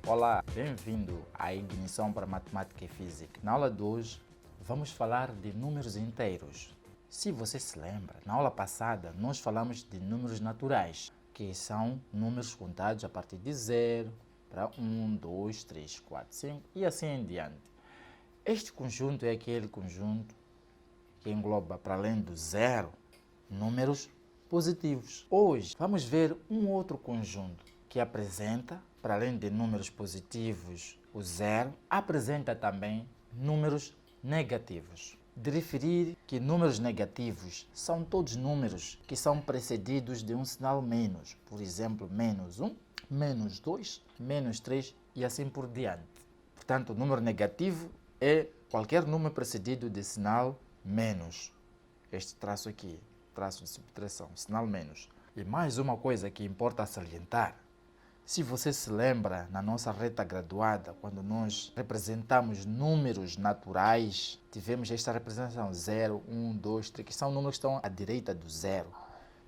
Olá, bem-vindo à Ignição para Matemática e Física. Na aula de hoje, vamos falar de números inteiros. Se você se lembra, na aula passada nós falamos de números naturais, que são números contados a partir de 0 para 1, 2, 3, 4, 5 e assim em diante. Este conjunto é aquele conjunto que engloba, para além do zero, números positivos. Hoje vamos ver um outro conjunto que apresenta, para além de números positivos, o zero, apresenta também números negativos. De referir que números negativos são todos números que são precedidos de um sinal menos, por exemplo, menos 1, menos 2, menos 3 e assim por diante. Portanto, o número negativo é qualquer número precedido de sinal menos. Este traço aqui, traço de subtração, sinal menos. E mais uma coisa que importa salientar. Se você se lembra, na nossa reta graduada, quando nós representamos números naturais, tivemos esta representação 0, 1, 2, 3, que são números que estão à direita do zero.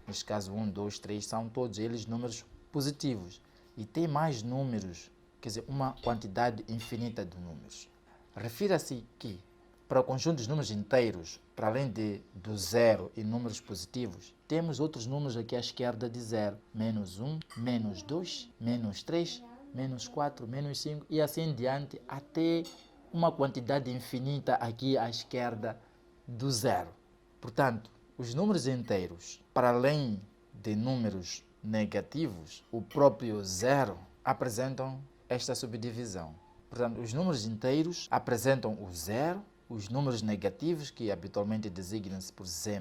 Neste caso, 1, 2, 3, são todos eles números positivos. E tem mais números, quer dizer, uma quantidade infinita de números. Refira-se que, para o conjunto dos números inteiros, para além do zero e números positivos, temos outros números aqui à esquerda de zero. Menos 1, menos 2, menos 3, menos 4, menos 5 e assim em diante, até uma quantidade infinita aqui à esquerda do zero. Portanto, os números inteiros, para além de números negativos, o próprio zero, apresentam esta subdivisão. Portanto, os números inteiros apresentam o zero, os números negativos, que habitualmente designam-se por z-,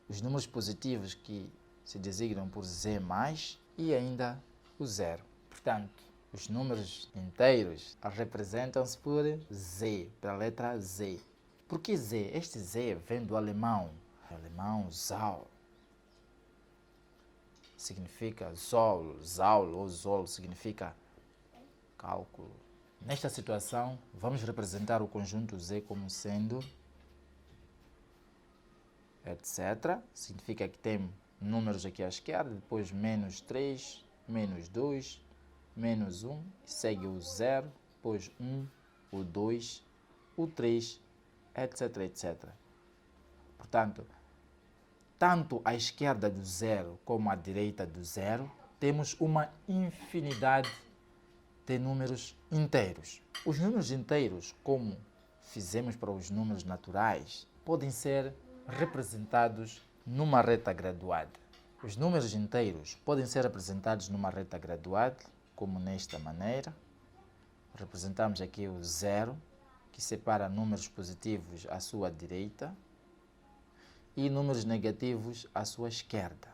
os números positivos, que se designam por z+, e ainda o zero. Portanto, os números inteiros representam-se por z, pela letra z. Por que z? Este z vem do alemão. O alemão Zahl significa Zoll, Zaul ou Zoll significa cálculo. Nesta situação, vamos representar o conjunto Z como sendo etc. Significa que tem números aqui à esquerda, depois menos 3, menos 2, menos 1, segue o 0, depois 1, o 2, o 3, etc, etc. Portanto, tanto à esquerda do 0 como à direita do 0, temos uma infinidade de números inteiros. Os números inteiros, como fizemos para os números naturais, podem ser representados numa reta graduada. Os números inteiros podem ser representados numa reta graduada, como nesta maneira. Representamos aqui o zero, que separa números positivos à sua direita e números negativos à sua esquerda.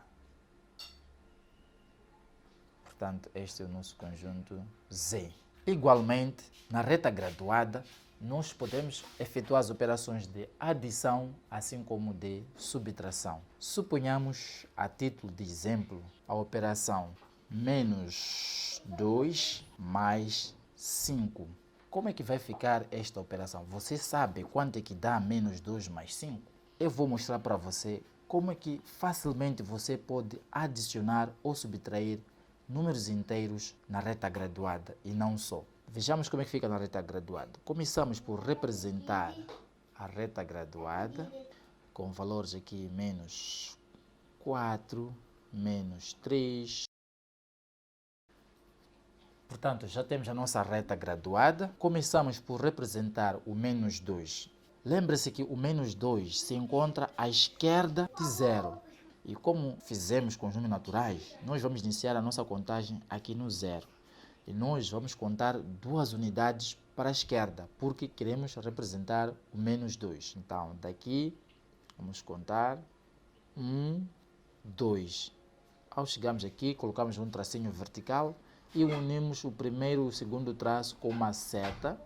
Portanto, este é o nosso conjunto Z. Igualmente, na reta graduada, nós podemos efetuar as operações de adição, assim como de subtração. Suponhamos, a título de exemplo, a operação menos 2 mais 5. Como é que vai ficar esta operação? Você sabe quanto é que dá menos 2 mais 5? Eu vou mostrar para você como é que facilmente você pode adicionar ou subtrair números inteiros na reta graduada e não só. Vejamos como é que fica na reta graduada. Começamos por representar a reta graduada com valores aqui menos 4, menos 3. Portanto, já temos a nossa reta graduada. Começamos por representar o menos 2. Lembre-se que o menos 2 se encontra à esquerda de 0. E como fizemos com os números naturais, nós vamos iniciar a nossa contagem aqui no 0. E nós vamos contar 2 unidades para a esquerda, porque queremos representar o menos 2. Então, daqui, vamos contar 1, 2. Ao chegarmos aqui, colocamos um tracinho vertical e unimos o primeiro e o segundo traço com uma seta.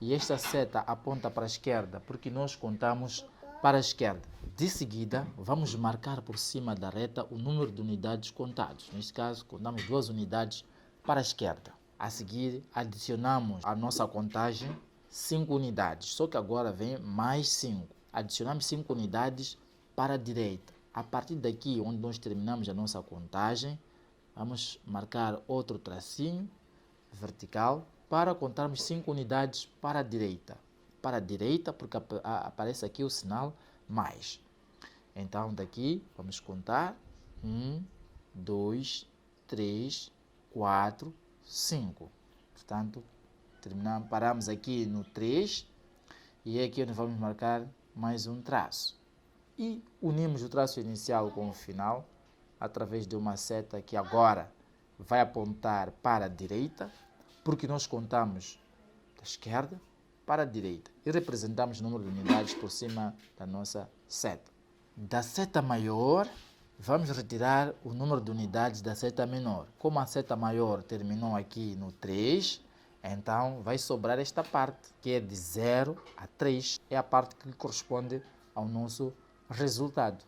E esta seta aponta para a esquerda, porque nós contamos para a esquerda. De seguida, vamos marcar por cima da reta o número de unidades contados. Neste caso, contamos 2 unidades para a esquerda. A seguir, adicionamos à nossa contagem 5 unidades, só que agora vem mais 5. Adicionamos 5 unidades para a direita. A partir daqui, onde nós terminamos a nossa contagem, vamos marcar outro tracinho vertical para contarmos 5 unidades para a direita. Para a direita, porque aparece aqui o sinal mais. Então, daqui, vamos contar. 1, 2, 3, 4, 5. Portanto, paramos aqui no 3 e é aqui onde vamos marcar mais um traço. E unimos o traço inicial com o final através de uma seta que agora vai apontar para a direita, porque nós contamos da esquerda para a direita e representamos o número de unidades por cima da nossa seta. Da seta maior, vamos retirar o número de unidades da seta menor. Como a seta maior terminou aqui no 3, então vai sobrar esta parte, que é de 0 a 3. É a parte que corresponde ao nosso resultado.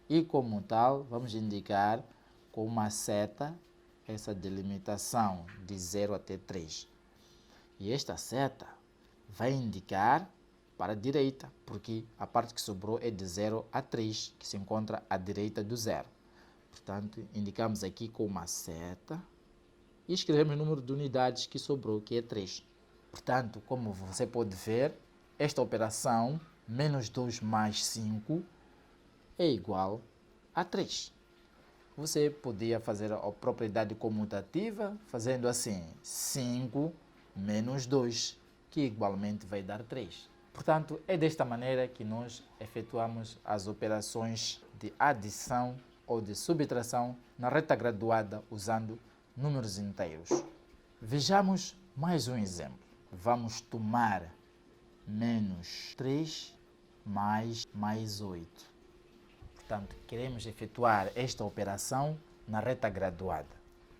E como tal, vamos indicar com uma seta essa delimitação de 0 até 3. E esta seta vai indicar para a direita, porque a parte que sobrou é de 0 a 3, que se encontra à direita do 0. Portanto, indicamos aqui com uma seta e escrevemos o número de unidades que sobrou, que é 3. Portanto, como você pode ver, esta operação, menos 2 mais 5, é igual a 3. Você podia fazer a propriedade comutativa, fazendo assim, 5 menos 2, que igualmente vai dar 3. Portanto, é desta maneira que nós efetuamos as operações de adição ou de subtração na reta graduada usando números inteiros. Vejamos mais um exemplo. Vamos tomar menos 3 mais 8. Portanto, queremos efetuar esta operação na reta graduada.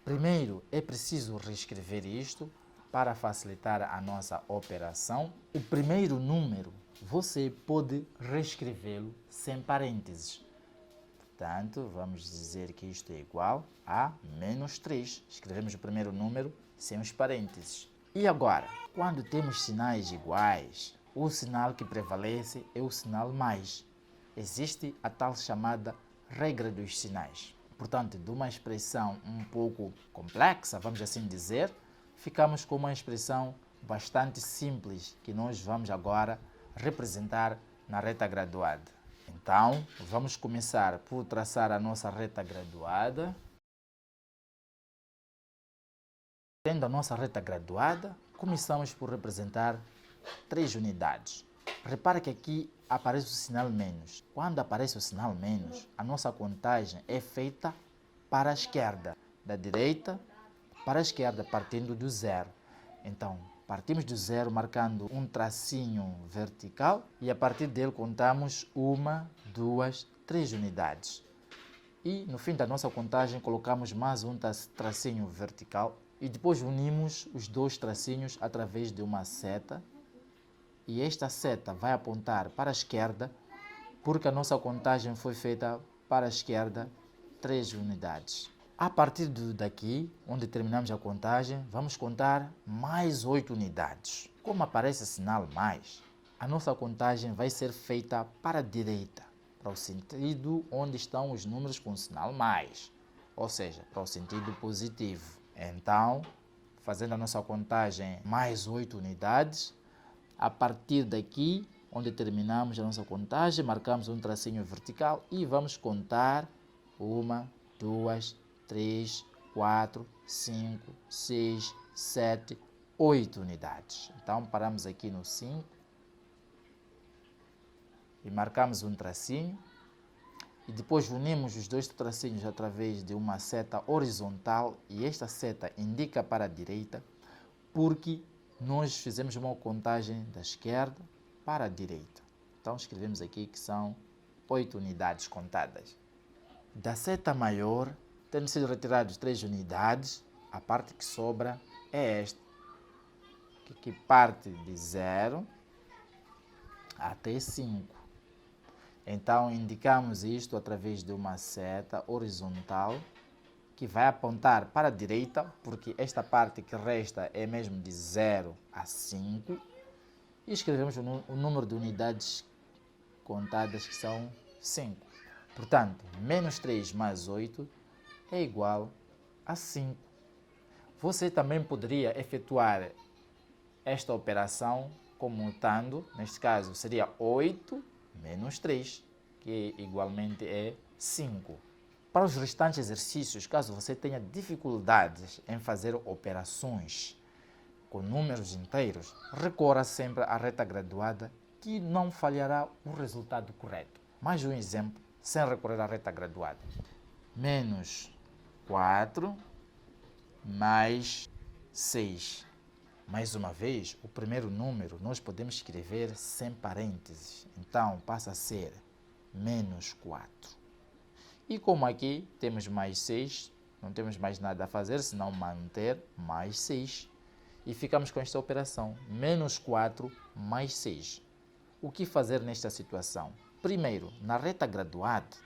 Primeiro, é preciso reescrever isto para facilitar a nossa operação. O primeiro número, você pode reescrevê-lo sem parênteses. Portanto, vamos dizer que isto é igual a menos 3. Escrevemos o primeiro número sem os parênteses. E agora, quando temos sinais iguais, o sinal que prevalece é o sinal mais. Existe a tal chamada regra dos sinais. Portanto, de uma expressão um pouco complexa, vamos assim dizer, ficamos com uma expressão bastante simples que nós vamos agora representar na reta graduada. Então, vamos começar por traçar a nossa reta graduada. Tendo a nossa reta graduada, começamos por representar 3 unidades. Repara que aqui aparece o sinal menos. Quando aparece o sinal menos, a nossa contagem é feita para a esquerda, da direita para a esquerda, partindo do 0. Então, partimos do 0 marcando um tracinho vertical e a partir dele contamos 1, 2, 3 unidades. E no fim da nossa contagem colocamos mais um tracinho vertical e depois unimos os 2 tracinhos através de uma seta. E esta seta vai apontar para a esquerda, porque a nossa contagem foi feita para a esquerda 3 unidades. A partir daqui, onde terminamos a contagem, vamos contar mais 8 unidades. Como aparece sinal mais, a nossa contagem vai ser feita para a direita, para o sentido onde estão os números com sinal mais, ou seja, para o sentido positivo. Então, fazendo a nossa contagem mais 8 unidades, a partir daqui, onde terminamos a nossa contagem, marcamos um tracinho vertical e vamos contar 1, 2, 3, 4, 5, 6, 7, 8 unidades. Então, paramos aqui no 5 e marcamos um tracinho e depois unimos os 2 tracinhos através de uma seta horizontal e esta seta indica para a direita porque nós fizemos uma contagem da esquerda para a direita. Então, escrevemos aqui que são 8 unidades contadas. Da seta maior, tendo sido retirados 3 unidades, a parte que sobra é esta, que parte de 0 até 5. Então, indicamos isto através de uma seta horizontal que vai apontar para a direita, porque esta parte que resta é mesmo de 0 a 5. E escrevemos o número de unidades contadas, que são 5. Portanto, menos 3 mais 8 é igual a 5. Você também poderia efetuar esta operação comutando, neste caso seria 8 menos 3, que igualmente é 5. Para os restantes exercícios, caso você tenha dificuldades em fazer operações com números inteiros, recorra sempre à reta graduada, que não falhará o resultado correto. Mais um exemplo, sem recorrer à reta graduada. Menos 4 mais 6. Mais uma vez, o primeiro número nós podemos escrever sem parênteses. Então, passa a ser menos 4. E como aqui temos mais 6, não temos mais nada a fazer, senão manter mais 6. E ficamos com esta operação, menos 4 mais 6. O que fazer nesta situação? Primeiro, na reta graduada,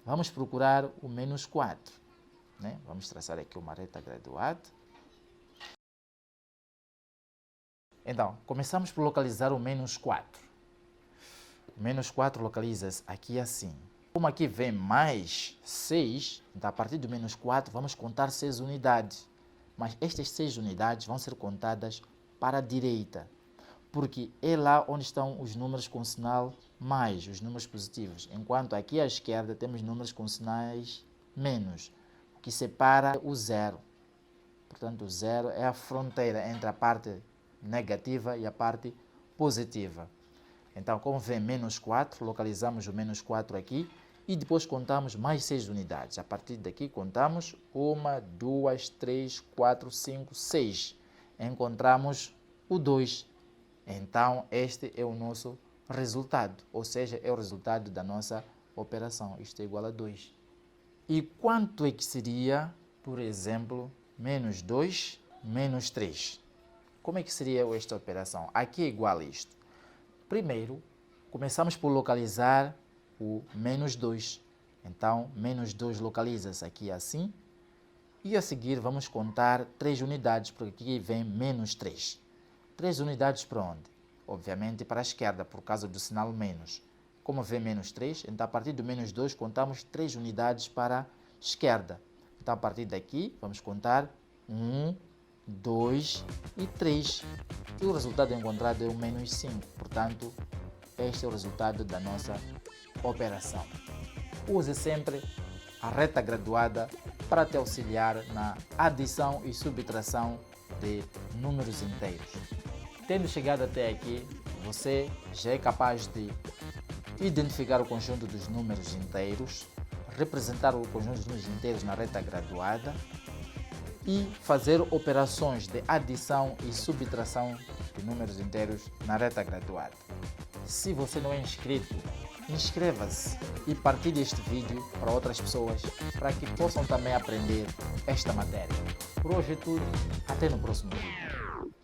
vamos procurar o menos 4. Né? Vamos traçar aqui uma reta graduada. Então, começamos por localizar o menos 4. O menos 4 localiza-se aqui assim. Como aqui vem mais 6, então a partir do menos 4 vamos contar 6 unidades. Mas estas 6 unidades vão ser contadas para a direita, porque é lá onde estão os números com sinal mais, os números positivos. Enquanto aqui à esquerda temos números com sinais menos, o que separa o zero. Portanto, o zero é a fronteira entre a parte negativa e a parte positiva. Então, como vem menos 4, localizamos o menos 4 aqui e depois contamos mais 6 unidades. A partir daqui contamos 1, 2, 3, 4, 5, 6. Encontramos o 2. Então, este é o nosso resultado, ou seja, é o resultado da nossa operação. Isto é igual a 2. E quanto é que seria, por exemplo, menos 2, menos 3? Como é que seria esta operação? Aqui é igual a isto. Primeiro, começamos por localizar o menos 2. Então, menos 2 localiza-se aqui assim. E a seguir vamos contar 3 unidades, porque aqui vem menos 3. 3 unidades para onde? Obviamente para a esquerda, por causa do sinal menos. Como vem menos 3, então a partir do menos 2 contamos 3 unidades para a esquerda. Então a partir daqui vamos contar 1, 2 e 3. E o resultado encontrado é o menos 5. Portanto, este é o resultado da nossa operação. Use sempre a reta graduada para te auxiliar na adição e subtração de números inteiros. Tendo chegado até aqui, você já é capaz de identificar o conjunto dos números inteiros, representar o conjunto dos números inteiros na reta graduada e fazer operações de adição e subtração de números inteiros na reta graduada. Se você não é inscrito, inscreva-se e partilhe este vídeo para outras pessoas para que possam também aprender esta matéria. Por hoje é tudo, até no próximo vídeo.